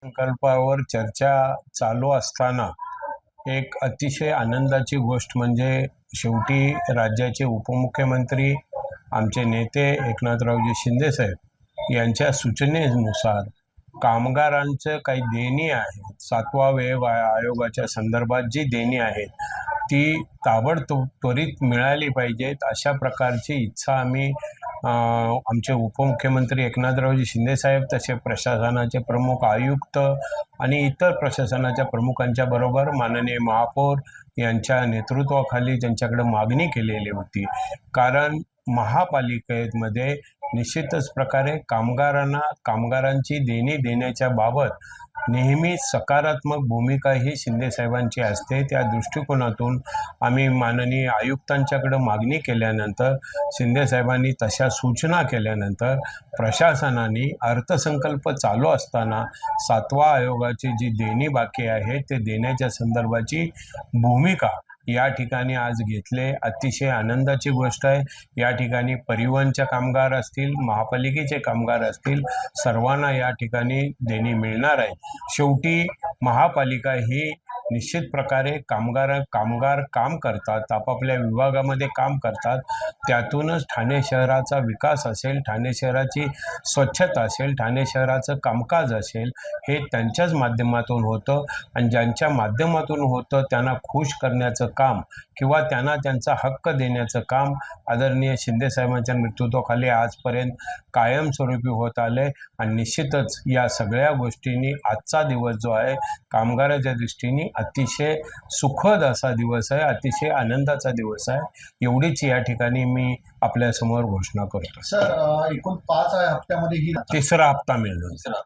अर्थसंकल्पावर चर्चा चालू असताना एक अतिशय आनंदाची गोष्ट म्हणजे शेवटी राज्याचे उपमुख्यमंत्री आमचे नेते एकनाथरावजी शिंदे साहेब यांच्या सूचनेनुसार कामगारांचं काही देणी आहेत, 7वा वेतन आयोगाच्या संदर्भात जी देणी आहेत ती ताबडतोब त्वरित मिळाली पाहिजेत अशा प्रकारची इच्छा आम्ही आमचे उपमुख्यमंत्री एकनाथरावजी शिंदे साहेब तसे प्रशासनाचे प्रमुख आयुक्त आणि इतर प्रशासनाच्या प्रमुखांच्या बरोबर माननीय महापौर यांच्या नेतृत्वाखाली त्यांच्याकडे मागणी केलेली होती। कारण महापालिकेमध्ये निश्चितच प्रकारे कामगारांची देणी देण्याच्या बाबत नेहमी सकारात्मक भूमिका ही शिंदे साहेबांची असते। त्या दृष्टिकोनातून आम्ही माननीय आयुक्तांच्याकडे मागणी केल्यानंतर शिंदे साहेबांनी तशा सूचना केल्यानंतर प्रशासनाने अर्थसंकल्प चालू असताना 7वा आयोगाची जी देणी बाकी आहे ते देण्याच्या संदर्भाची भूमिका या ठिकाणी आज घेतले। अतिशय आनंदाची गोष्ट आहे। या ठिकाणी परिवहनचे कामगार असतील, महापालिकेचे कामगार असतील, सर्वांना या ठिकाणी देणी मिळणार आहे। शेवटी महापालिका ही निश्चित प्रकारे कामगार काम करतात, आपापल्या विभागामध्ये काम करतात, त्यातूनच ठाणे शहराचा विकास असेल, ठाणे शहराची स्वच्छता असेल, ठाणे शहराचं कामकाज असेल, हे त्यांच्याच माध्यमातून होतं आणि ज्यांच्या माध्यमातून होतं त्यांना खुश करण्याचं काम किंवा त्यांना त्यांचा हक्क देण्याचं काम आदरणीय शिंदे साहेबांच्या नेतृत्वाखाली आजपर्यंत कायमस्वरूपी होत आले आणि निश्चितच या सगळ्या गोष्टींनी आजचा दिवस जो आहे कामगाराच्या दृष्टीने अतिशय सुखद असा दिवस आहे, अतिशय आनंदाचा दिवस आहे। एवढीच या ठिकाणी मी आपल्या समोर घोषणा करतो। सर, एकूण 5 हप्त्यामध्ये ही तिसरा हप्ता मिळणार,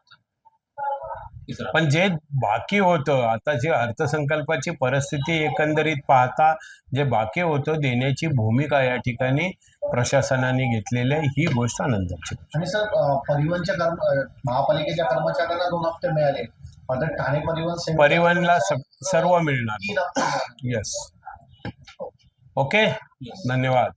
पण जे बाकी होतं आता जे अर्थसंकल्पाची परिस्थिती एकंदरीत पाहता जे बाकी होतं देण्याची भूमिका या ठिकाणी प्रशासनाने घेतलेली आहे, ही गोष्ट आनंदाची। आणि सर, परिवहनच्या महापालिकेच्या कर्मचाऱ्यांना 2 हप्ते मिळाले, मात्र ठाणे परिवहनला सर्व मिळणार। यस, ओके, धन्यवाद।